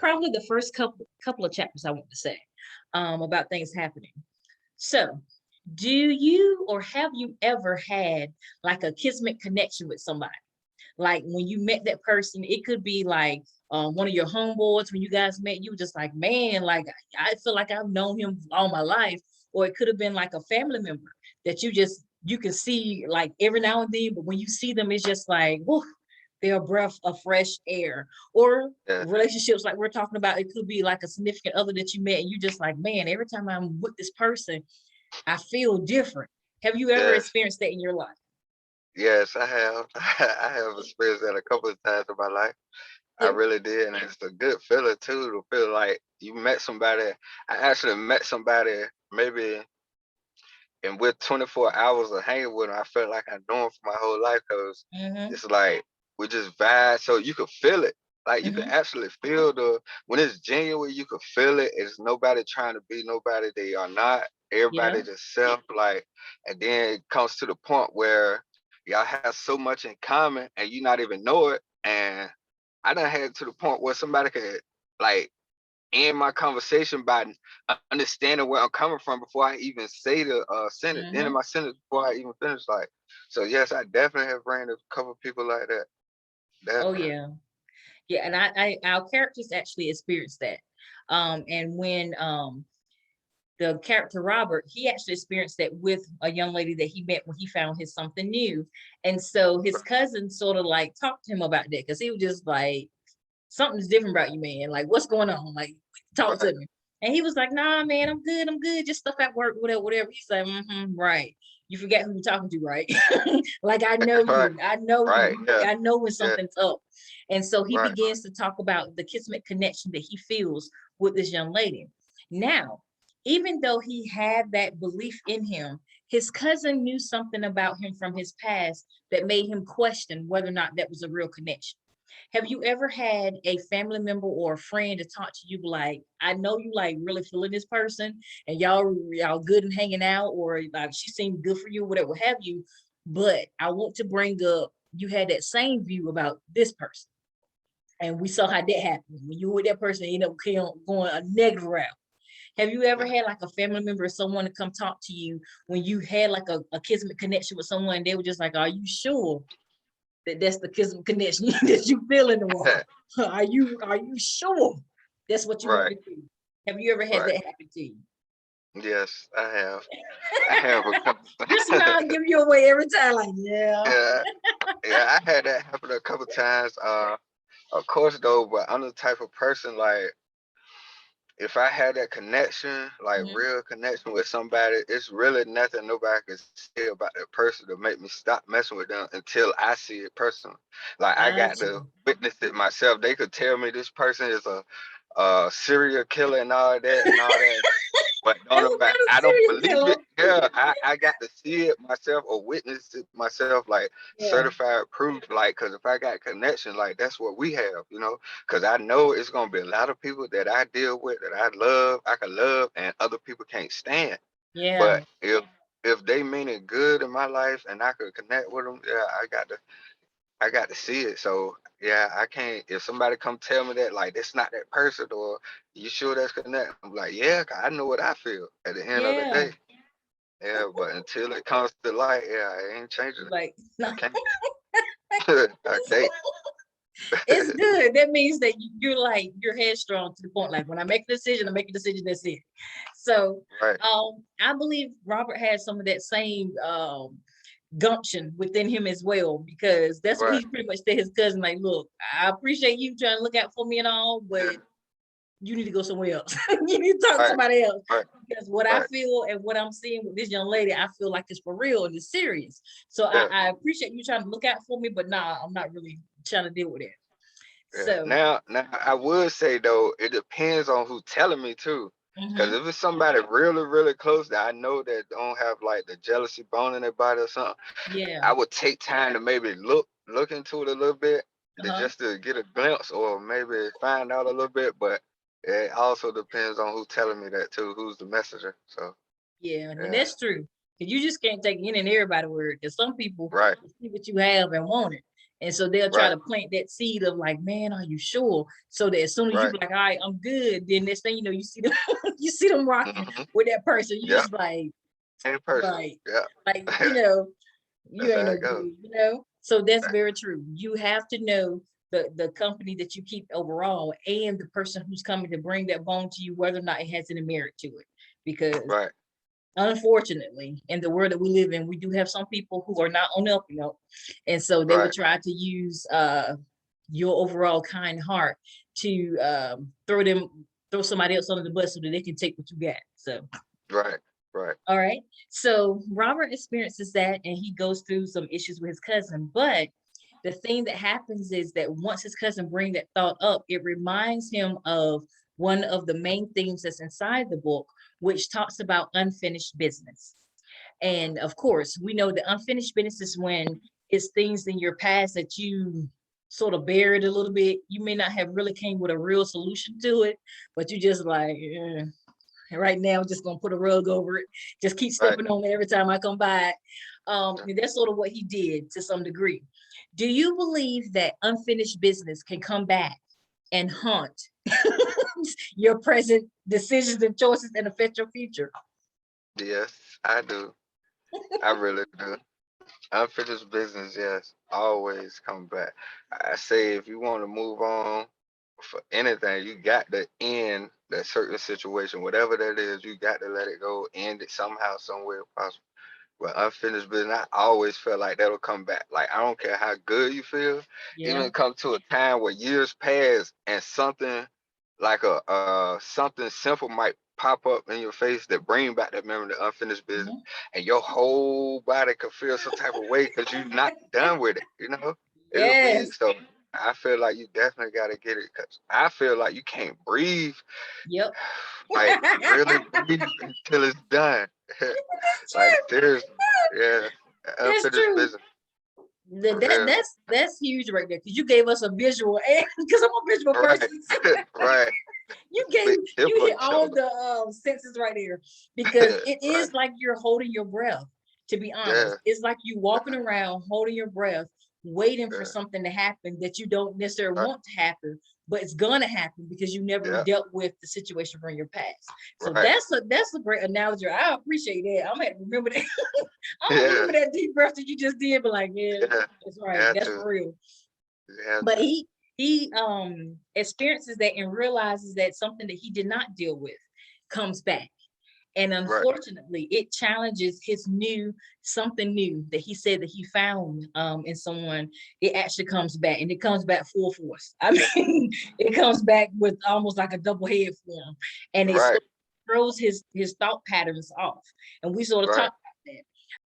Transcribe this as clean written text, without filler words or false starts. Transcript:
probably the first couple of chapters I want to say about things happening. So, do you or have you ever had like a kismet connection with somebody? Like when you met that person, it could be like one of your homeboys when you guys met, you were just like, man, like I feel like I've known him all my life. Or it could have been like a family member that you can see like every now and then, but when you see them, it's just like, whew, they're a breath of fresh air. Or Yeah. relationships like we're talking about, it could be like a significant other that you met and you just like, man, every time I'm with this person, I feel different. Have you ever Yes. experienced that in your life? Yes, I have. I have experienced that a couple of times in my life. I Yeah. really did, and it's a good feeling too to feel like you met somebody. I actually met somebody maybe and with 24 hours of hanging with him, I felt like I knew him for my whole life because Mm-hmm. it's like we just vibe. So you could feel it. Like you can Mm-hmm. actually feel when it's genuine, you can feel it. It's nobody trying to be nobody they are not. Yeah. Everybody just self like, and then it comes to the point where y'all have so much in common and you not even know it. And I done had to the point where somebody could like end my conversation by understanding where I'm coming from before I even say the sentence, end of Mm-hmm. my sentence before I even finish. Like, so yes, I definitely have ran a couple people like that. Oh Definitely. yeah. Yeah. And our characters actually experienced that. And when the character Robert, he actually experienced that with a young lady that he met when he found his something new. And so his cousin sort of like talked to him about that because he was just like, something's different about you, man. Like, what's going on? Like, talk Right. to me. And he was like, nah, man, I'm good. I'm good. Just stuff at work, whatever, whatever. He's like, right. You forget who you're talking to, right? Like, I know Right. you. I know Right. you. Yeah. I know when Yeah. something's up. And so he Right. begins to talk about the kismet connection that he feels with this young lady. Now, even though he had that belief in him, his cousin knew something about him from his past that made him question whether or not that was a real connection. Have you ever had a family member or a friend to talk to you like, I know you like really feeling this person and y'all good and hanging out, or like she seemed good for you, whatever have you, but I want to bring up you had that same view about this person. And we saw how that happened. When you were with that person, you end up going a negative route. Have you ever Yeah. had like a family member or someone to come talk to you when you had like a kismet connection with someone? They were just like, are you sure that's the kismet connection that you feel in the water? Are you sure that's what you want Right. to do? Have you ever had Right. that happen to you? Yes, I have. I have a couple. Your smile give you away every time, like, yeah. Yeah. Yeah. I had that happen a couple times. Of course though, but I'm the type of person like if I had that connection, like Mhm. real connection with somebody, it's really nothing nobody can say about that person to make me stop messing with them until I see it personally. Like I got Got to you. witness it myself. They could tell me this person is a serial killer and all that and all that. But And don't what nobody, kind of I don't serial believe it. killer? Yeah, I got to see it myself or witness it myself, like Yeah. certified proof. Like, cause if I got connection, like that's what we have, you know. Cause I know it's gonna be a lot of people that I deal with that I can love, and other people can't stand. Yeah. But if they mean it good in my life and I could connect with them, yeah, I got to see it. So yeah, I can't. If somebody come tell me that like that's not that person or you sure that's connect, I'm like yeah, 'cause I know what I feel at the end of the Yeah. day. Yeah, but until it comes to light, yeah, I ain't changing it. Like, I no. can't. I can't. It's good. That means that you're like you're headstrong to the point. Like when I make a decision, I make a decision. That's it. So, Right, I believe Robert has some of that same gumption within him as well, because that's what right. he pretty much said his cousin. Like, look, I appreciate you trying to look out for me and all, but Yeah, you need to go somewhere else. You need to talk to right, somebody else. right, Because what I right. feel and what I'm seeing with this young lady, I feel like it's for real and it's serious. So Yeah, I appreciate you trying to look out for me, but nah, I'm not really trying to deal with it. yeah. So, Now, I would say though, it depends on who's telling me too. Cause mhm, if it's somebody really, really close that I know that don't have like the jealousy bone in their body or something, yeah, I would take time to maybe look into it a little bit to uh-huh, just to get a glimpse or maybe find out a little bit. But it also depends on who's telling me that too, who's the messenger. So yeah, and yeah, that's true. 'Cause you just can't take any and everybody word. Because some people right, see what you have and want it, And so they'll try Right. to plant that seed of like, man, are you sure? So that as soon as you Right. be like, all right, I'm good, then next thing you know, you see them, you see them rocking Hmm. with that person. You Yeah. just like, Same person. right, Yeah. like, you know, you That's ain't how no it goes. good, you know. So that's very true. You have to know the company that you keep overall, and the person who's coming to bring that bone to you, whether or not it has any merit to it. Because Right. unfortunately, in the world that we live in, we do have some people who are not on the up and up, and so they would Right. try to use your overall kind heart to throw somebody else under the bus so that they can take what you got. So Right. Right. all right. So Robert experiences that, and he goes through some issues with his cousin. But the thing that happens is that once his cousin brings that thought up, it reminds him of one of the main themes that's inside the book, which talks about unfinished business. And of course, we know that unfinished business is when it's things in your past that you sort of buried a little bit. You may not have really came with a real solution to it, but you just like, and right now, I'm just gonna put a rug over it. Just keep Right. stepping on it every time I come by. Yeah. And that's sort of what he did to some degree. Do you believe that unfinished business can come back and haunt your present decisions and choices and affect your future? Yes, I do. I really do. Unfinished business, yes, always come back. I say if you want to move on for anything, you got to end that certain situation, whatever that is, you got to let it go, end it somehow, somewhere possible. But unfinished business, I always feel like that'll come back. Like I don't care how good you feel, Yeah. even come to a time where years pass and something like a something simple might pop up in your face that bring back that memory of unfinished business, Mhm. and your whole body could feel some type of way because you're not done with it. It'll be Yes. so. I feel like you definitely got to get it because I feel like you can't breathe, Yep. like really breathe until it's done. That's Like true. seriously, yeah, That's unfinished true. business That, for that real. that's huge right there because you gave us a visual, and because I'm a visual Right, person. right. You gave Big hip you on hit the all shoulder. the senses right there because it Right. is like you're holding your breath. To be Yeah. honest, it's like you walking around holding your breath, waiting for Yeah. something to happen that you don't necessarily Right. want to happen, but it's gonna happen because you never Yeah. dealt with the situation from your past. So Right. that's a great analogy. I appreciate that. I'm gonna remember that. I'm gonna Yeah. remember that deep breath that you just did. But like, yeah, Yeah. that's You right. have That's to. for real. You have But to. he experiences that and realizes that something that he did not deal with comes back. And Right. unfortunately, it challenges his new something new that he said that he found in someone. It actually comes back, and it comes back full force. I mean, it comes back with almost like a double head form, and it Right. throws his thought patterns off. And we sort of Right. talked